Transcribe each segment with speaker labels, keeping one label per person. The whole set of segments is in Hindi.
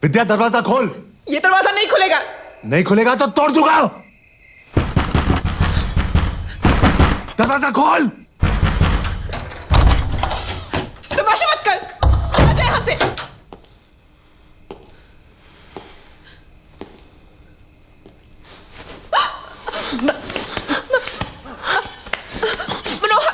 Speaker 1: विद्या दरवाजा खोल।
Speaker 2: ये दरवाजा नहीं खुलेगा।
Speaker 1: नहीं खुलेगा तो तोड़ दूंगा। दरवाजा खोल।
Speaker 2: तमाशा मत कर, हट जा यहां से। मनोहर,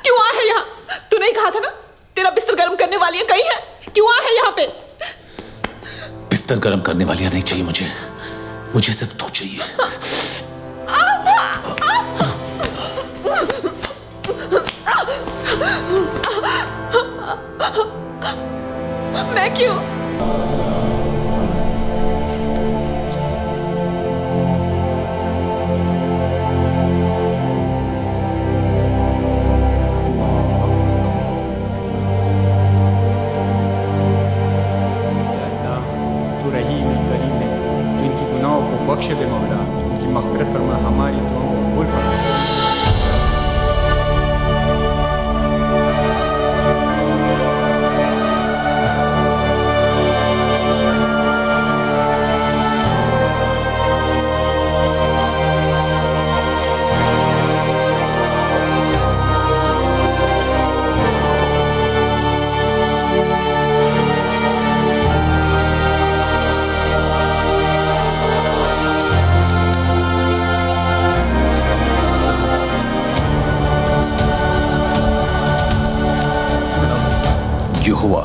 Speaker 2: क्यों आ है यहाँ? तू नहीं कहा था ना तेरा बिस्तर गर्म करने वाली कहीं है? क्यों आ है यहाँ पे?
Speaker 1: बिस्तर गर्म करने वालियां नहीं चाहिए मुझे, मुझे सिर्फ तू चाहिए।
Speaker 2: मैं क्यों?
Speaker 3: तू रहीम है, करीम है, तू इनकी गुनाहों को बख्श दे मौला, इनकी मग़फ़िरत फरमा, हमारी दुआओं को कबूल फरमा।
Speaker 4: जो हुआ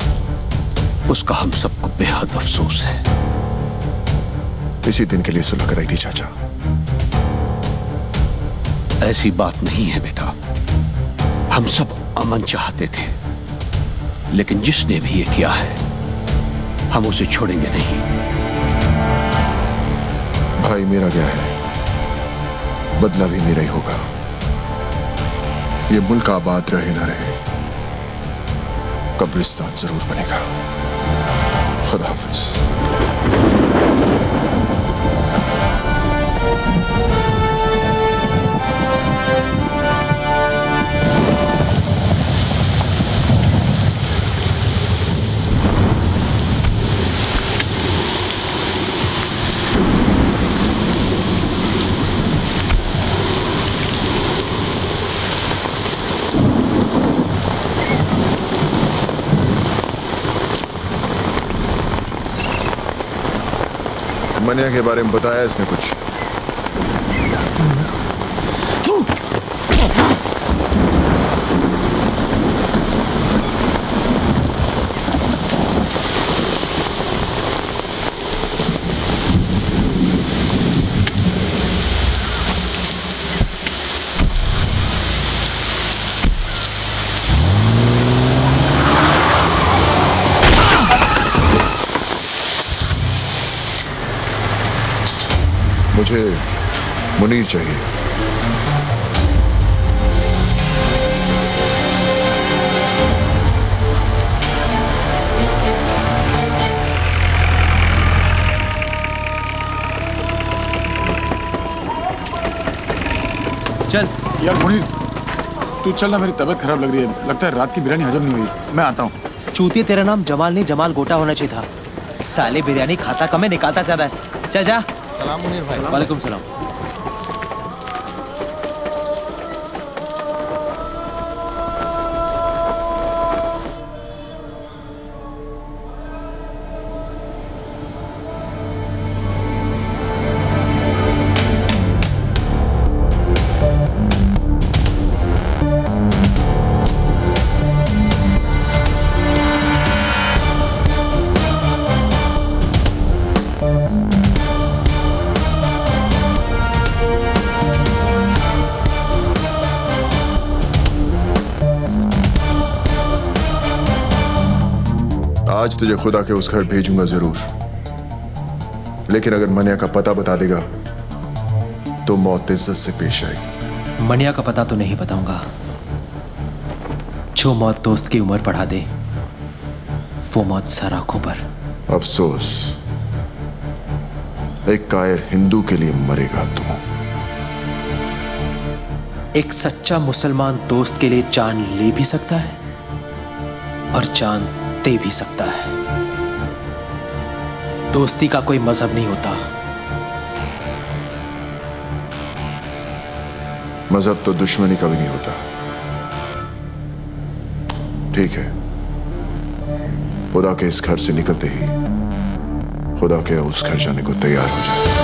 Speaker 4: उसका हम सबको बेहद अफसोस है।
Speaker 5: इसी दिन के लिए सुलह कराई थी चाचा।
Speaker 4: ऐसी बात नहीं है बेटा, हम सब अमन चाहते थे, लेकिन जिसने भी ये किया है हम उसे छोड़ेंगे नहीं।
Speaker 5: भाई मेरा गया है, बदला भी मेरा ही होगा। ये मुल्क आबाद रहे ना रहे, कब्रिस्तान जरूर बनेगा। खुदा हाफिज। मनिया के बारे में बताया इसने कुछ? मुझे मुनीर चाहिए।
Speaker 6: चल
Speaker 7: यार मुनीर, तू चल ना, मेरी तबीयत खराब लग रही है। लगता है रात की बिरयानी हजम नहीं हुई। मैं आता हूँ।
Speaker 6: चूतिया, तेरा नाम जमाल नहीं जमाल गोटा होना चाहिए था। साले बिरयानी खाता कम है, निकालता ज्यादा है। चल जा।
Speaker 8: सलाम मुनीर भाई।
Speaker 6: वालेकुम सलाम।
Speaker 5: आज तुझे खुदा के उस घर भेजूंगा जरूर, लेकिन अगर मनिया का पता बता देगा तो मौत इज्जत से पेश आएगी।
Speaker 6: मनिया का पता तो नहीं बताऊंगा। जो मौत दोस्त की उम्र बढ़ा दे वो मौत सर आंखों पर।
Speaker 5: अफसोस, एक कायर हिंदू के लिए मरेगा तू।
Speaker 6: एक सच्चा मुसलमान दोस्त के लिए जान ले भी सकता है और जान दे भी सकता है। दोस्ती का कोई मजहब नहीं होता।
Speaker 5: मजहब तो दुश्मनी का भी नहीं होता। ठीक है, खुदा के इस घर से निकलते ही खुदा के उस घर जाने को तैयार हो जाए।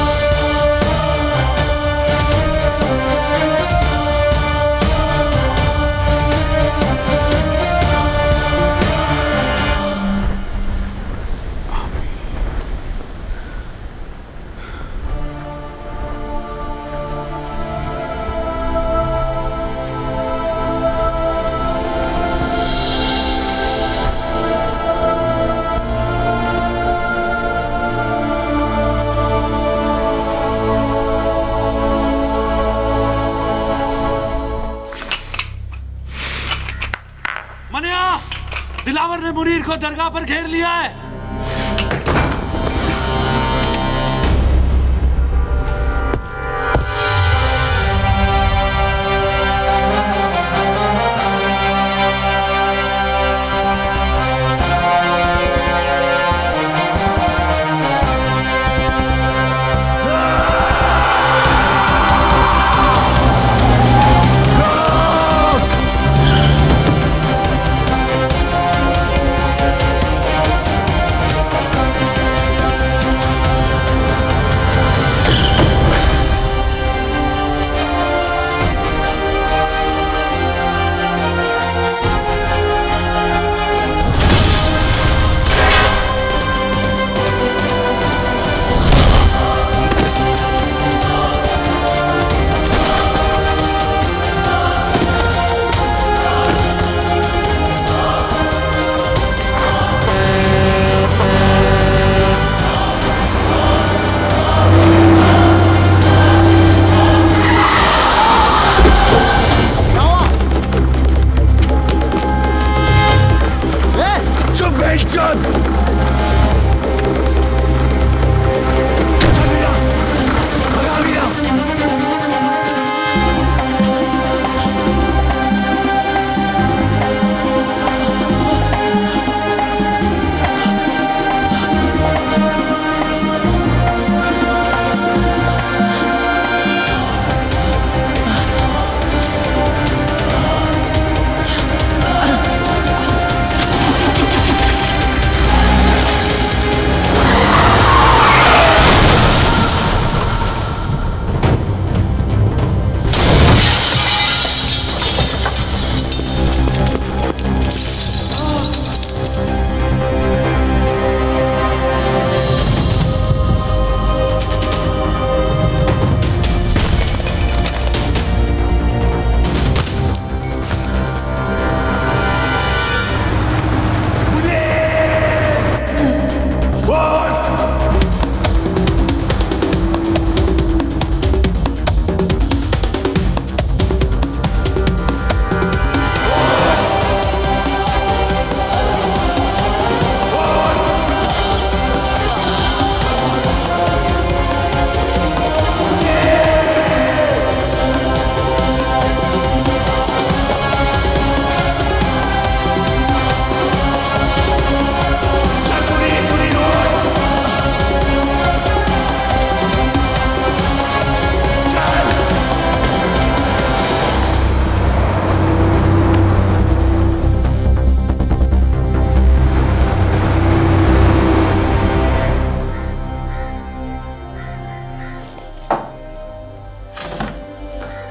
Speaker 8: दिलावर ने मुनीर को दरगाह पर घेर लिया है।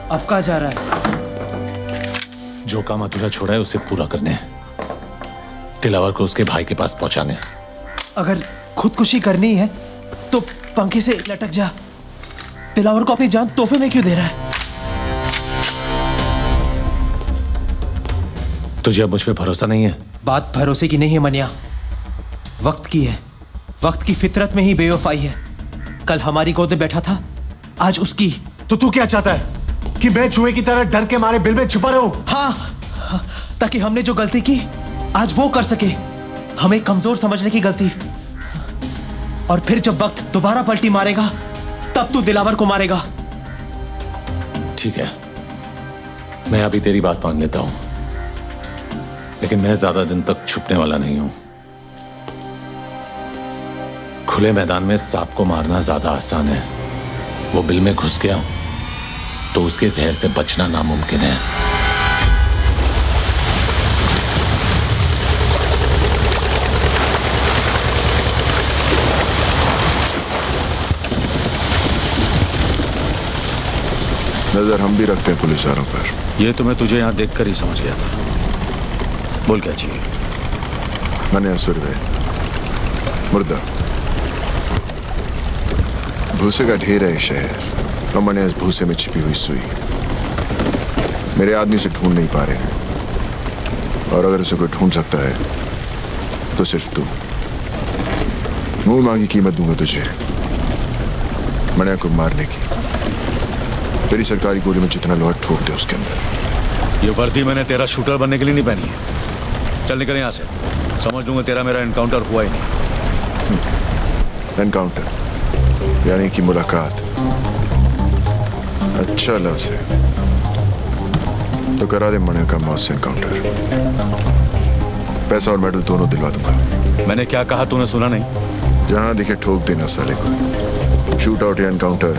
Speaker 6: अब कहाँ जा रहा है?
Speaker 1: जो काम अधूरा छोड़ा है उसे पूरा करने, दिलावर को उसके भाई के पास पहुंचाने।
Speaker 6: अगर खुदकुशी करनी है तो पंखे से लटक जा। दिलावर को अपनी जान तोहफे में क्यों दे रहा है?
Speaker 1: तुझे अब मुझ पे भरोसा नहीं है?
Speaker 6: बात भरोसे की नहीं है मनिया, वक्त की है। वक्त की फितरत में ही बेवफाई है। कल हमारी गोद में बैठा था, आज उसकी।
Speaker 9: तो तू क्या चाहता है कि मैं चूहे की तरह डर के मारे बिल में छुपा रहूं?
Speaker 6: हाँ, ताकि हमने जो गलती की आज वो कर सके। हमें कमजोर समझने की गलती। और फिर जब वक्त दोबारा पलटी मारेगा तब तू दिलावर को मारेगा।
Speaker 1: ठीक है, मैं अभी तेरी बात मान लेता हूं, लेकिन मैं ज्यादा दिन तक छुपने वाला नहीं हूं। खुले मैदान में सांप को मारना ज्यादा आसान है। वो बिल में घुस गया तो उसके जहर से बचना नामुमकिन है।
Speaker 5: नजर हम भी रखते हैं पुलिस वालों पर।
Speaker 4: ये तो मैं तुझे यहां देखकर ही समझ गया था। बोल क्या चाहिए?
Speaker 5: मनिया सुरवे, मुर्दा, भूसे का ढेर है शहर और मनिया इस भूसे में छिपी हुई सुई। मेरे आदमी से ढूंढ नहीं पा रहे हैं, और अगर उसे कोई ढूंढ सकता है तो सिर्फ तू। मुंह मांगी कीमत दूंगा तुझे मनिया को मारने की। तेरी सरकारी गोली में जितना लोहा ठोक दे उसके अंदर।
Speaker 4: ये वर्दी मैंने तेरा शूटर बनने के लिए नहीं पहनी है। चल निकल यहां से, समझ लूंगा तेरा मेरा एनकाउंटर हुआ ही नहीं।
Speaker 5: एनकाउंटर यानी कि मुलाकात। अच्छा लफ्ज है, तो करा दे मनिया का मौत से एनकाउंटर। पैसा और मेडल दोनों दिलवा दूंगा।
Speaker 4: मैंने क्या कहा तूने सुना नहीं?
Speaker 5: जहां दिखे ठोक देना साले को। शूट आउट या एनकाउंटर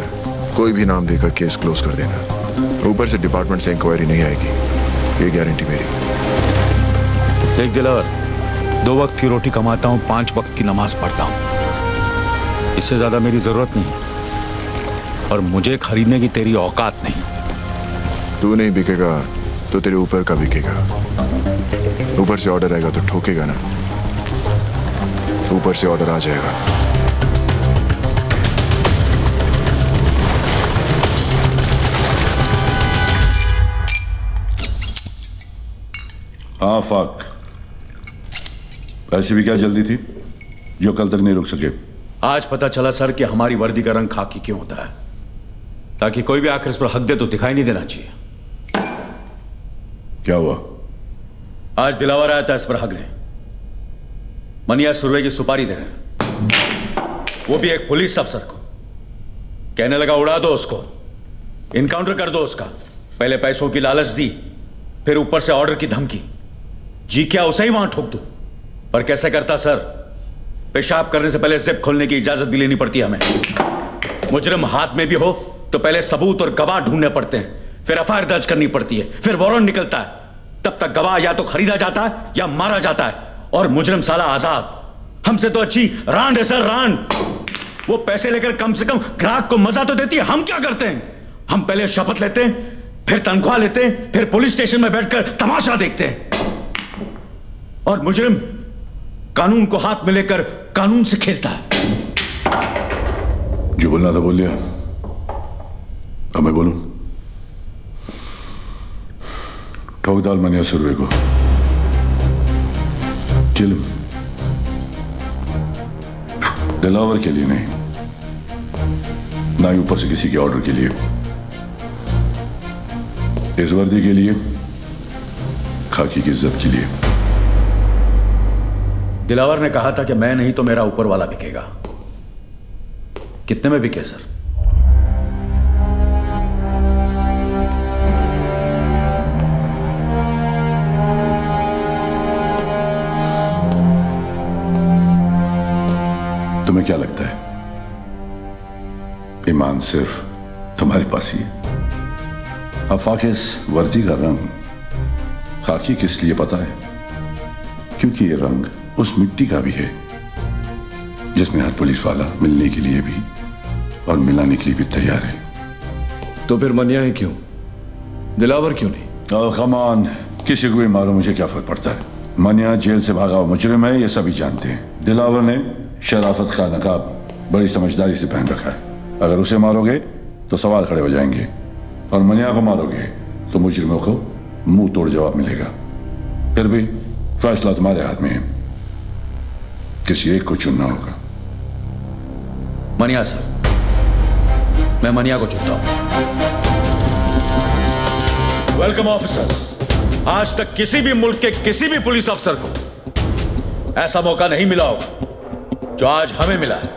Speaker 5: कोई भी नाम देकर केस क्लोज कर देना। ऊपर से डिपार्टमेंट से इंक्वायरी नहीं आएगी, ये गारंटी मेरी।
Speaker 4: देख दिलावर, 2 वक्त की रोटी कमाता हूं, 5 वक्त की नमाज पढ़ता हूं। इससे ज्यादा मेरी जरूरत नहीं, और मुझे खरीदने की तेरी औकात नहीं।
Speaker 5: तू नहीं बिकेगा तो तेरे ऊपर का बिकेगा। ऊपर से ऑर्डर आएगा तो ठोकेगा ना। ऊपर से ऑर्डर आ जाएगा।
Speaker 8: हाँ फाक, ऐसी भी क्या जल्दी थी जो कल तक नहीं रुक सके?
Speaker 4: आज पता चला सर कि हमारी वर्दी का रंग खाकी क्यों होता है, ताकि कोई भी आकर इस पर हक दे तो दिखाई नहीं देना चाहिए।
Speaker 8: क्या हुआ?
Speaker 4: आज दिलावर आया था इस पर हकने। मनिया सुरवे की सुपारी दे रहे हैं, वो भी एक पुलिस अफसर को। कहने लगा उड़ा दो उसको, इनकाउंटर कर दो उसका। पहले पैसों की लालच दी, फिर ऊपर से ऑर्डर की धमकी। जी क्या उसे ही वहां ठोक दूं? पर कैसे करता सर? पेशाब करने से पहले जिप खोलने की इजाजत भी लेनी पड़ती है हमें। मुजरिम हाथ में भी हो तो पहले सबूत और गवाह ढूंढने पड़ते हैं, फिर एफआईआर दर्ज करनी पड़ती है, फिर वारंट निकलता है। तब तक गवाह या तो खरीदा जाता है या मारा जाता है, और मुजरिम साला आजाद। हमसे तो अच्छी रांड है सर, रांड। वो पैसे लेकर कम से कम ग्राहक को मजा तो देती है। हम क्या करते हैं? हम पहले शपथ लेते हैं, फिर तनख्वाह लेते हैं, फिर पुलिस स्टेशन में बैठकर तमाशा देखते हैं। और मुजरिम कानून को हाथ में लेकर कानून से खेलता है।
Speaker 8: जो बोलना था बोल लिया, अब मैं बोलूं? ठोक डाल मनिया सुरवे को। चिल, दिलावर के लिए नहीं, ना ही ऊपर से किसी के ऑर्डर के लिए। इस वर्दी के लिए, खाकी की इज्जत के लिए।
Speaker 4: दिलावर ने कहा था कि मैं नहीं तो मेरा ऊपर वाला बिकेगा। कितने में बिके सर?
Speaker 8: तुम्हें क्या लगता है ईमान सिर्फ तुम्हारे पास ही है? आफाक, इस वर्दी का रंग खाकी किस लिए पता है? क्योंकि ये रंग उस मिट्टी का भी है जिसमें हर पुलिस वाला मिलने के लिए भी और मिलाने के लिए भी तैयार है।
Speaker 10: तो फिर मनिया ही क्यों, दिलावर क्यों नहीं?
Speaker 8: ओह कम ऑन, किसी को भी मारो, मुझे क्या फर्क पड़ता है? मनिया जेल से भागा हुआ मुजरिम है, ये सभी जानते हैं। दिलावर ने शराफत का नकाब बड़ी समझदारी से पहन रखा है। अगर उसे मारोगे तो सवाल खड़े हो जाएंगे, और मनिया को मारोगे तो मुजरिमों को मुंह तोड़ जवाब मिलेगा। फिर भी फैसला तुम्हारे हाथ में है, किसी एक को चुनना होगा।
Speaker 4: मनिया सर, मैं मनिया को चुनता हूं। Welcome officers. आज तक किसी भी मुल्क के किसी भी पुलिस अफसर को ऐसा मौका नहीं मिला होगा जो आज हमें मिला है,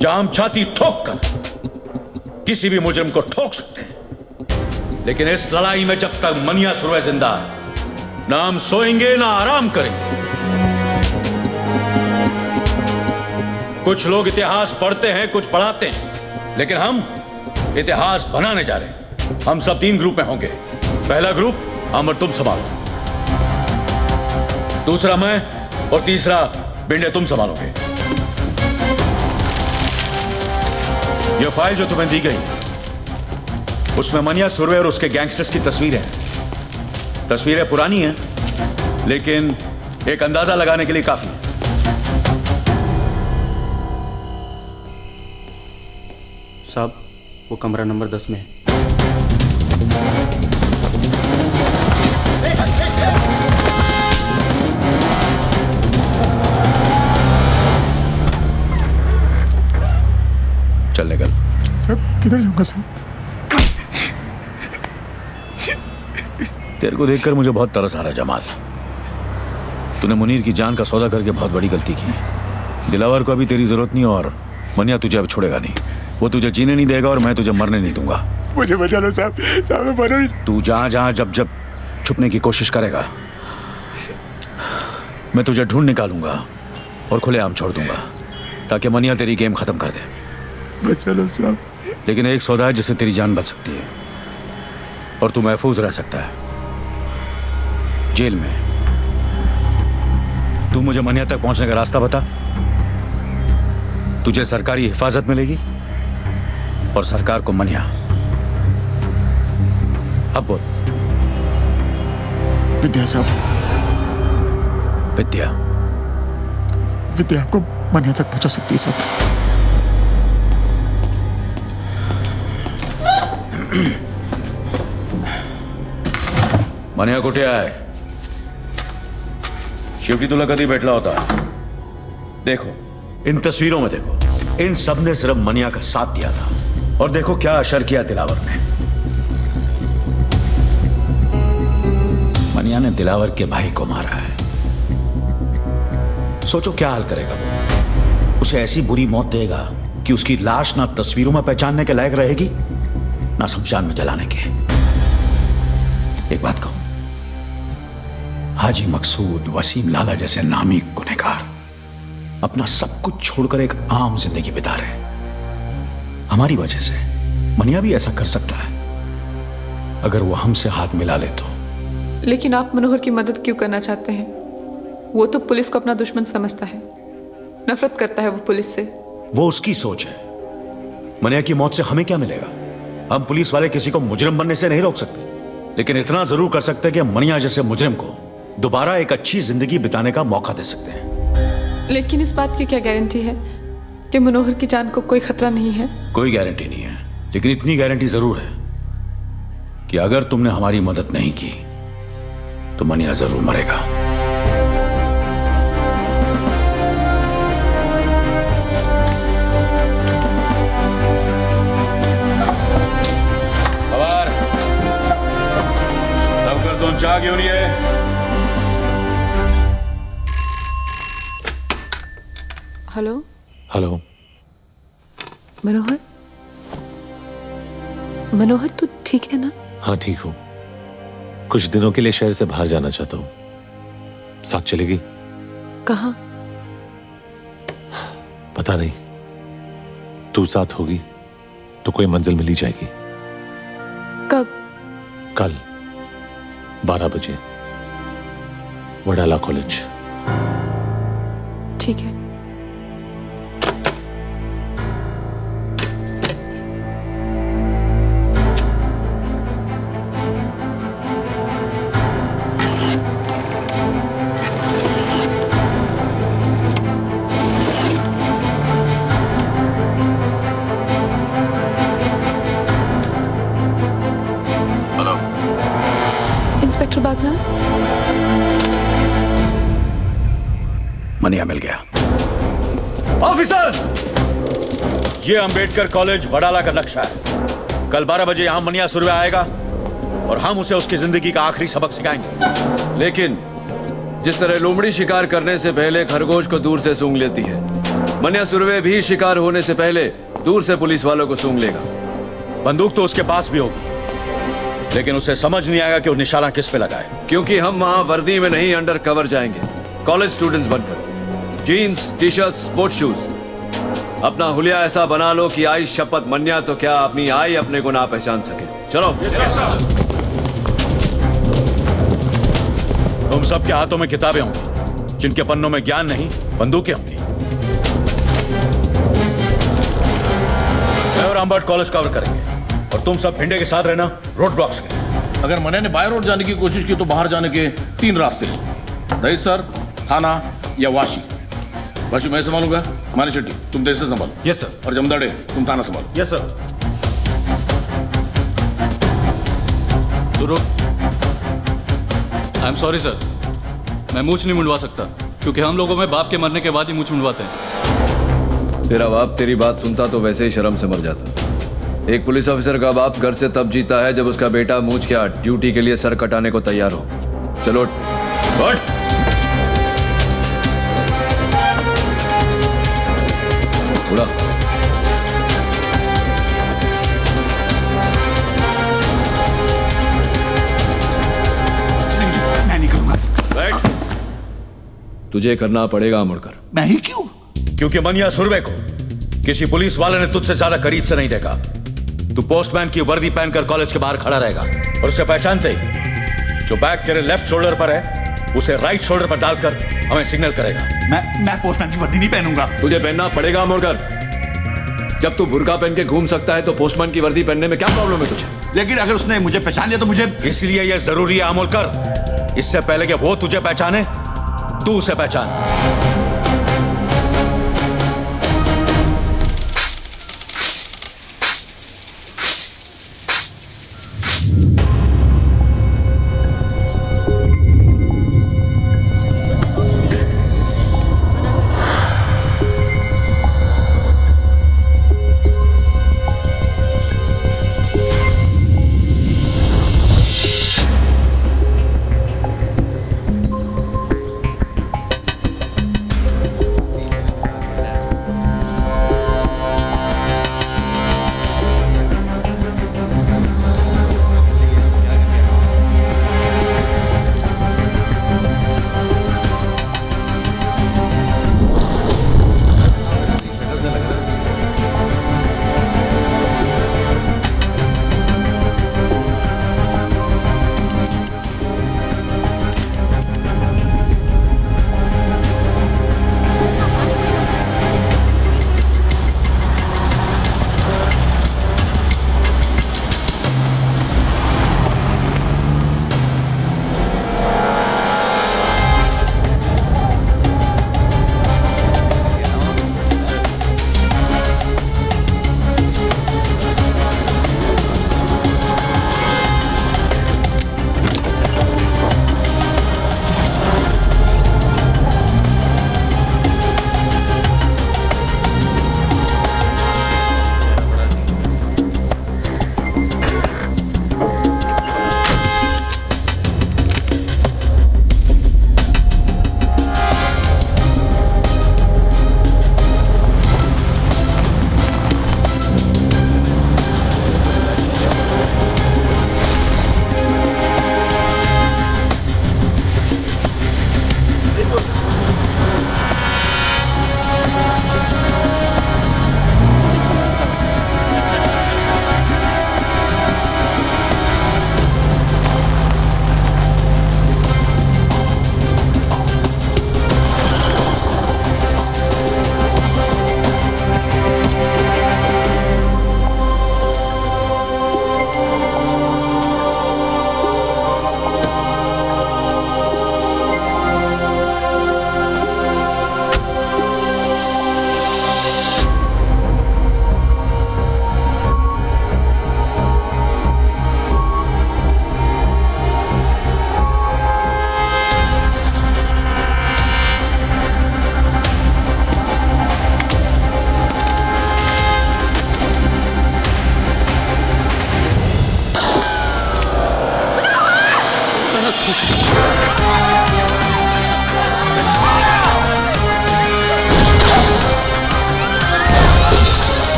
Speaker 4: जहां हम छाती ठोक कर किसी भी मुजरिम को ठोक सकते हैं। लेकिन इस लड़ाई में जब तक मनिया सुरवे जिंदा है, ना हम सोएंगे ना आराम करेंगे। कुछ लोग इतिहास पढ़ते हैं, कुछ पढ़ाते हैं, लेकिन हम इतिहास बनाने जा रहे हैं। हम सब 3 ग्रुप में होंगे। पहला ग्रुप अमर तुम संभालो, दूसरा मैं, और तीसरा बिंडे तुम संभालोगे। यह फाइल जो तुम्हें दी गई है, उसमें मनिया सुरवे और उसके गैंगस्टर्स की तस्वीरें हैं। तस्वीरें पुरानी हैं, लेकिन एक अंदाजा लगाने के लिए काफी है।
Speaker 11: साहब, वो कमरा नंबर 10 में है।
Speaker 4: चल निकल।
Speaker 7: साहब किधर जाऊंगा साहब?
Speaker 4: तेरे को देखकर मुझे बहुत तरस आ रहा है जमाल। तूने मुनीर की जान का सौदा करके बहुत बड़ी गलती की। दिलावर को अभी तेरी जरूरत नहीं, और मनिया तुझे अब छोड़ेगा नहीं। वो तुझे जीने नहीं देगा और मैं तुझे मरने नहीं दूंगा।
Speaker 7: मुझे बचा लो साहब, साहब मैं मर नहीं।
Speaker 4: तू जहां जहां जब जब छुपने की कोशिश करेगा, मैं तुझे ढूंढ निकालूंगा और खुलेआम छोड़ दूंगा, ताकि मनिया तेरी गेम खत्म कर दे।
Speaker 7: बचा लो साहब।
Speaker 4: लेकिन एक सौदा है जिससे तेरी जान बच सकती है और तू महफूज रह सकता है। जेल में तू मुझे मनिया तक पहुंचने का रास्ता बता। तुझे सरकारी हिफाजत मिलेगी और सरकार को मनिया। अब बोल।
Speaker 7: विद्या साहब।
Speaker 4: विद्या?
Speaker 7: विद्या आपको मनिया तक पहुंचा सकती है साहब।
Speaker 4: मनिया कुठे आहे? शेवटी तुला कधी भेटला होता? देखो, इन तस्वीरों में देखो, इन सब ने सिर्फ मनिया का साथ दिया था, और देखो क्या असर किया दिलावर ने। मनिया ने दिलावर के भाई को मारा है। सोचो क्या हाल करेगा वो। उसे ऐसी बुरी मौत देगा कि उसकी लाश ना तस्वीरों में पहचानने के लायक रहेगी, ना शमशान में जलाने के। एक बात कहूं, हाजी मकसूद, वसीम लाला जैसे नामी गुनहगार अपना सब कुछ छोड़कर एक आम जिंदगी बिता रहे हैं। हमारी वजह से मनिया भी ऐसा कर सकता है अगर वो हमसे हाथ मिला ले तो।
Speaker 2: लेकिन आप मनोहर की मदद क्यों करना चाहते हैं? वो तो पुलिस को अपना दुश्मन समझता है, नफरत करता है वो पुलिस से।
Speaker 4: वो उसकी सोच है। मनिया की मौत से हमें क्या मिलेगा? हम पुलिस वाले किसी को मुजरिम बनने से नहीं रोक सकते, लेकिन इतना जरूर कर सकते हैं कि मनिया जैसे मुजरिम को दोबारा एक अच्छी जिंदगी बिताने का मौका दे सकते हैं।
Speaker 2: लेकिन इस बात की क्या गारंटी है कि मनोहर की जान को कोई खतरा नहीं है?
Speaker 4: कोई गारंटी नहीं है, लेकिन इतनी गारंटी जरूर है कि अगर तुमने हमारी मदद नहीं की तो मनिया जरूर मरेगा। दोन चाह घेऊन ये।
Speaker 2: Hello
Speaker 1: hello.
Speaker 2: मनोहर, मनोहर तू ठीक है ना?
Speaker 1: हाँ ठीक हूं। कुछ दिनों के लिए शहर से बाहर जाना चाहता हूं। साथ चलेगी?
Speaker 2: कहाँ?
Speaker 1: पता नहीं। तू साथ होगी तो कोई मंजिल मिल ही जाएगी।
Speaker 2: कब?
Speaker 1: कल 12 बजे, वडाला कॉलेज।
Speaker 2: ठीक है। इंस्पेक्टर बागनान?
Speaker 4: मनिया मिल गया। ऑफिसर्स, ये अंबेडकर कॉलेज वडाला का नक्शा है। कल 12 बजे यहां मनिया सुरवे आएगा और हम उसे उसकी जिंदगी का आखिरी सबक सिखाएंगे।
Speaker 10: लेकिन जिस तरह लोमड़ी शिकार करने से पहले खरगोश को दूर से सूंघ लेती है, मनिया सुरवे भी शिकार होने से पहले दूर से पुलिस वालों को सूंघ लेगा।
Speaker 4: बंदूक तो उसके पास भी होगी, लेकिन उसे समझ नहीं आएगा कि वो निशाना किस पे लगा है।
Speaker 10: क्योंकि हम वहां वर्दी में नहीं अंडर कवर जाएंगे, कॉलेज स्टूडेंट्स बनकर। Jeans, T shirt, sports shoes. अपना हुलिया ऐसा बना लो कि आई शपथ मन्या तो क्या अपनी आई अपने को ना पहचान सके। चलो।
Speaker 4: तुम सबके हाथों में किताबें होंगी, जिनके पन्नों में ज्ञान नहीं बंदूकें होंगी। मैं और अम्बर्ट कॉलेज कवर करेंगे और तुम सब भिंडे के साथ रहना रोड ब्लॉक्स के।
Speaker 12: अगर मने ने बाय रोड जाने की कोशिश की तो बाहर जाने के 3 रास्ते हैं, दहीसर, थाना या वाशी। वाशी मैं संभालूंगा, मानी शेट्टी तुम दहीसर संभालो।
Speaker 9: Yes sir.
Speaker 12: और जमदाड़े तुम थाना संभालो।
Speaker 9: Yes sir.
Speaker 13: तो रुक। आई एम सॉरी सर, मैं मूछ नहीं मुंडवा सकता, क्योंकि हम लोगों में बाप के मरने के बाद ही मूछ मुंडवाते हैं।
Speaker 10: तेरा बाप तेरी बात सुनता तो वैसे ही शर्म से मर जाता। एक पुलिस ऑफिसर का बाप घर से तब जीता है जब उसका बेटा मूछ के ड्यूटी के लिए सर कटाने को तैयार हो। चलो उठ। उड़ा।
Speaker 12: मैं नहीं करूंगा।
Speaker 10: बैठ। तुझे करना पड़ेगा मुड़कर।
Speaker 12: मैं ही क्यों?
Speaker 4: क्योंकि मनिया सुरवे को किसी पुलिस वाले ने तुझसे ज्यादा करीब से नहीं देखा। तू पोस्टमैन की वर्दी पहनकर कॉलेज के बाहर खड़ा रहेगा और उसे पहचानते ही जो बैग तेरे लेफ्ट शोल्डर पर है उसे राइट शोल्डर पर डालकर हमें सिग्नल करेगा।
Speaker 12: मैं पोस्टमैन की वर्दी नहीं पहनूंगा।
Speaker 10: तुझे पहनना पड़ेगा मुड़कर। जब तू बुर्का पहन के घूम सकता है तो पोस्टमैन की वर्दी पहनने में क्या प्रॉब्लम है तुझे?
Speaker 12: लेकिन अगर उसने मुझे पहचान लिया तो मुझे।
Speaker 4: इसलिए यह जरूरी है अमोलकर, इससे पहले कि वो तुझे पहचाने तू उसे पहचान।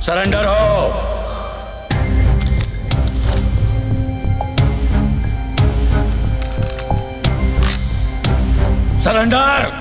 Speaker 4: सरेंडर हो। सरेंडर।